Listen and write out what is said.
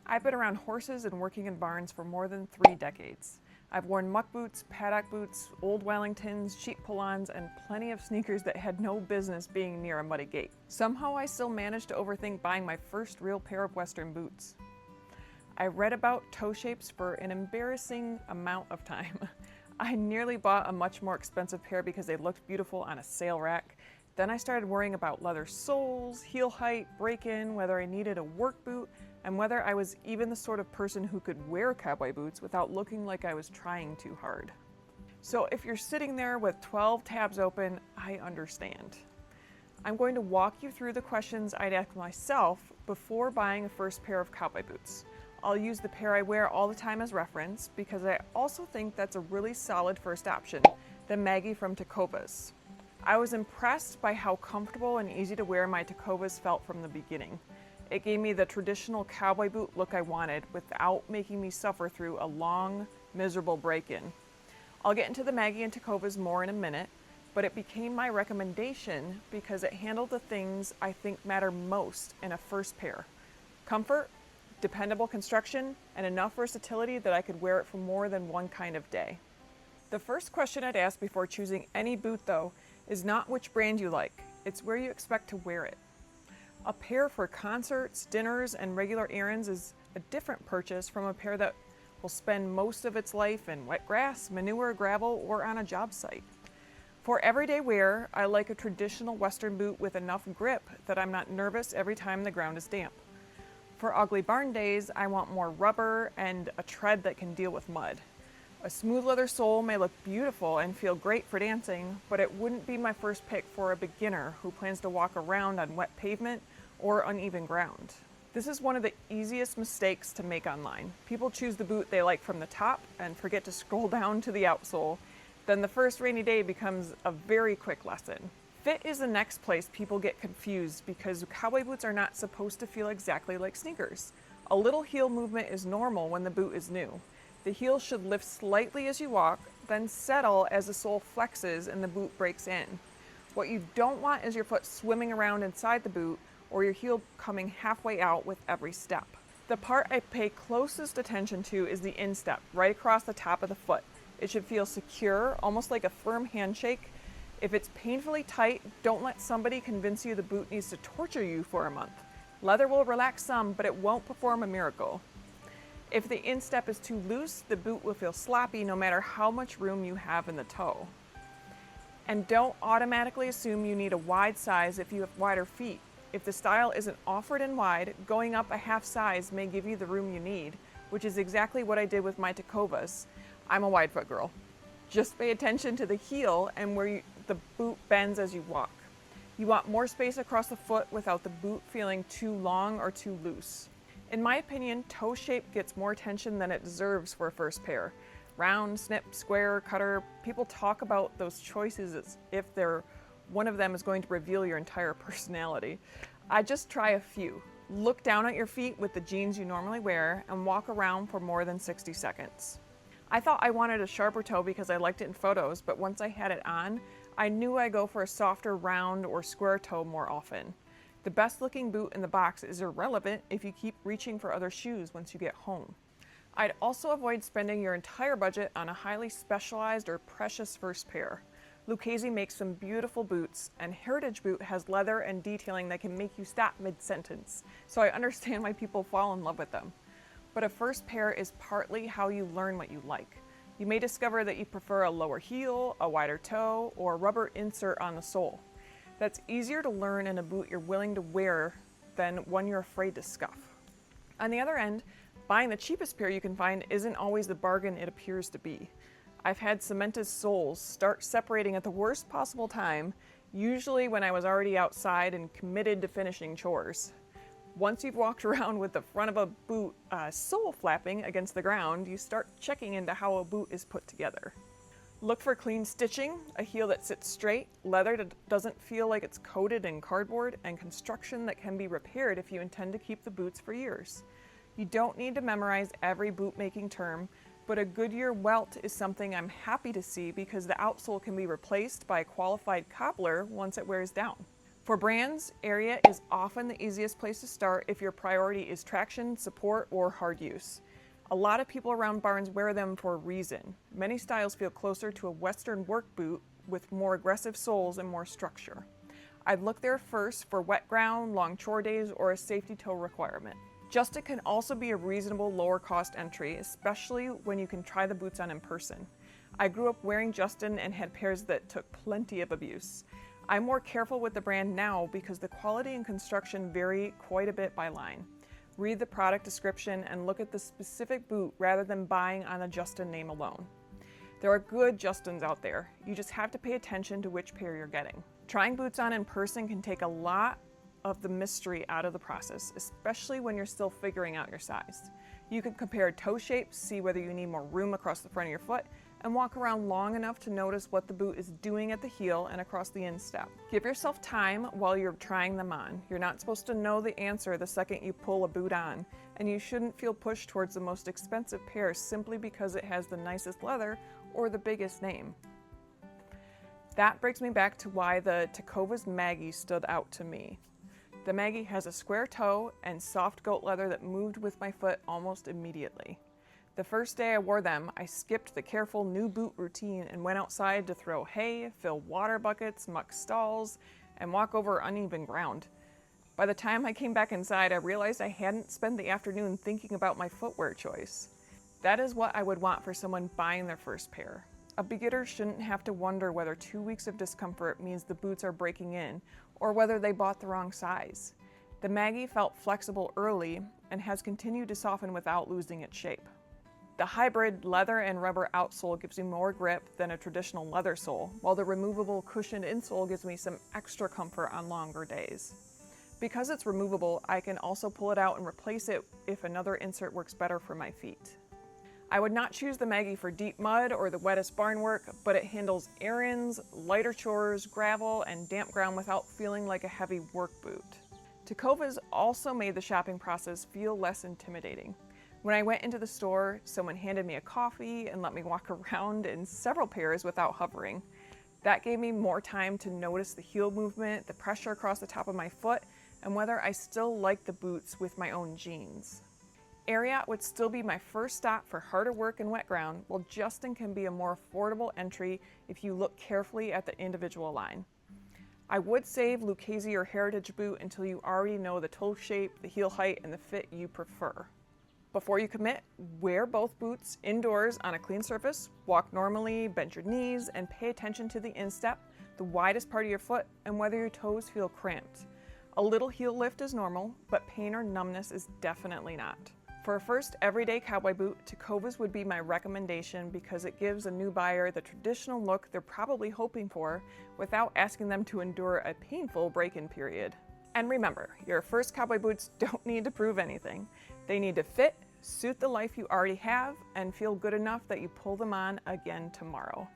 I've been around horses and working in barns for more than 3 decades. I've worn muck boots, paddock boots, old Wellingtons, cheap pull-ons, and plenty of sneakers that had no business being near a muddy gate. Somehow I still managed to overthink buying my first real pair of Western boots. I read about toe shapes for an embarrassing amount of time. I nearly bought a much more expensive pair because they looked beautiful on a sale rack. Then I started worrying about leather soles, heel height, break-in, whether I needed a work boot, and whether I was even the sort of person who could wear cowboy boots without looking like I was trying too hard. So if you're sitting there with 12 tabs open, I understand. I'm going to walk you through the questions I'd ask myself before buying a first pair of cowboy boots. I'll use the pair I wear all the time as reference because I also think that's a really solid first option, the Maggie from Tecovas. I was impressed by how comfortable and easy to wear my Tecovas felt from the beginning. It gave me the traditional cowboy boot look I wanted without making me suffer through a long, miserable break-in. I'll get into the Maggie and Tecovas more in a minute, but it became my recommendation because it handled the things I think matter most in a first pair: comfort, dependable construction, and enough versatility that I could wear it for more than one kind of day. The first question I'd ask before choosing any boot, though, is not which brand you like, it's where you expect to wear it. A pair for concerts, dinners, and regular errands is a different purchase from a pair that will spend most of its life in wet grass, manure, gravel, or on a job site. For everyday wear, I like a traditional Western boot with enough grip that I'm not nervous every time the ground is damp. For ugly barn days, I want more rubber and a tread that can deal with mud. A smooth leather sole may look beautiful and feel great for dancing, but it wouldn't be my first pick for a beginner who plans to walk around on wet pavement or uneven ground. This is one of the easiest mistakes to make online. People choose the boot they like from the top and forget to scroll down to the outsole. Then the first rainy day becomes a very quick lesson. Fit is the next place people get confused because cowboy boots are not supposed to feel exactly like sneakers. A little heel movement is normal when the boot is new. The heel should lift slightly as you walk, then settle as the sole flexes and the boot breaks in. What you don't want is your foot swimming around inside the boot or your heel coming halfway out with every step. The part I pay closest attention to is the instep, right across the top of the foot. It should feel secure, almost like a firm handshake. If it's painfully tight, don't let somebody convince you the boot needs to torture you for a month. Leather will relax some, but it won't perform a miracle. If the instep is too loose, the boot will feel sloppy no matter how much room you have in the toe. And don't automatically assume you need a wide size if you have wider feet. If the style isn't offered in wide, going up a half size may give you the room you need, which is exactly what I did with my Tecovas. I'm a wide foot girl. Just pay attention to the heel and where the boot bends as you walk. You want more space across the foot without the boot feeling too long or too loose. In my opinion, toe shape gets more attention than it deserves for a first pair. Round, snip, square, cutter, people talk about those choices as if one of them is going to reveal your entire personality. I just try a few. Look down at your feet with the jeans you normally wear and walk around for more than 60 seconds. I thought I wanted a sharper toe because I liked it in photos, but once I had it on, I knew I'd go for a softer round or square toe more often. The best looking boot in the box is irrelevant if you keep reaching for other shoes once you get home. I'd also avoid spending your entire budget on a highly specialized or precious first pair. Lucchese makes some beautiful boots, and Heritage Boot has leather and detailing that can make you stop mid-sentence, so I understand why people fall in love with them. But a first pair is partly how you learn what you like. You may discover that you prefer a lower heel, a wider toe, or a rubber insert on the sole. That's easier to learn in a boot you're willing to wear than one you're afraid to scuff. On the other end, buying the cheapest pair you can find isn't always the bargain it appears to be. I've had cemented soles start separating at the worst possible time, usually when I was already outside and committed to finishing chores. Once you've walked around with the front of a boot sole flapping against the ground, you start checking into how a boot is put together. Look for clean stitching, a heel that sits straight, leather that doesn't feel like it's coated in cardboard, and construction that can be repaired if you intend to keep the boots for years. You don't need to memorize every boot-making term, but a Goodyear welt is something I'm happy to see because the outsole can be replaced by a qualified cobbler once it wears down. For brands, Ariat is often the easiest place to start if your priority is traction, support, or hard use. A lot of people around barns wear them for a reason. Many styles feel closer to a Western work boot with more aggressive soles and more structure. I'd look there first for wet ground, long chore days, or a safety toe requirement. Justin can also be a reasonable lower cost entry, especially when you can try the boots on in person. I grew up wearing Justin and had pairs that took plenty of abuse. I'm more careful with the brand now because the quality and construction vary quite a bit by line. Read the product description and look at the specific boot rather than buying on the Justin name alone. There are good Justins out there. You just have to pay attention to which pair you're getting. Trying boots on in person can take a lot of the mystery out of the process, especially when you're still figuring out your size. You can compare toe shapes, see whether you need more room across the front of your foot, and walk around long enough to notice what the boot is doing at the heel and across the instep. Give yourself time while you're trying them on. You're not supposed to know the answer the second you pull a boot on, and you shouldn't feel pushed towards the most expensive pair simply because it has the nicest leather or the biggest name. That brings me back to why the Tecovas Maggie stood out to me. The Maggie has a square toe and soft goat leather that moved with my foot almost immediately. The first day I wore them, I skipped the careful new boot routine and went outside to throw hay, fill water buckets, muck stalls, and walk over uneven ground. By the time I came back inside, I realized I hadn't spent the afternoon thinking about my footwear choice. That is what I would want for someone buying their first pair. A beginner shouldn't have to wonder whether 2 weeks of discomfort means the boots are breaking in, or whether they bought the wrong size. The Maggie felt flexible early and has continued to soften without losing its shape. The hybrid leather and rubber outsole gives me more grip than a traditional leather sole, while the removable cushioned insole gives me some extra comfort on longer days. Because it's removable, I can also pull it out and replace it if another insert works better for my feet. I would not choose the Maggie for deep mud or the wettest barn work, but it handles errands, lighter chores, gravel, and damp ground without feeling like a heavy work boot. Tecovas also made the shopping process feel less intimidating. When I went into the store, someone handed me a coffee and let me walk around in several pairs without hovering. That gave me more time to notice the heel movement, the pressure across the top of my foot, and whether I still like the boots with my own jeans. Ariat would still be my first stop for harder work and wet ground, while Justin can be a more affordable entry if you look carefully at the individual line. I would save Lucchese or Heritage boot until you already know the toe shape, the heel height, and the fit you prefer. Before you commit, wear both boots indoors on a clean surface, walk normally, bend your knees, and pay attention to the instep, the widest part of your foot, and whether your toes feel cramped. A little heel lift is normal, but pain or numbness is definitely not. For a first everyday cowboy boot, Tecovas would be my recommendation because it gives a new buyer the traditional look they're probably hoping for without asking them to endure a painful break-in period. And remember, your first cowboy boots don't need to prove anything. They need to fit, suit the life you already have, and feel good enough that you pull them on again tomorrow.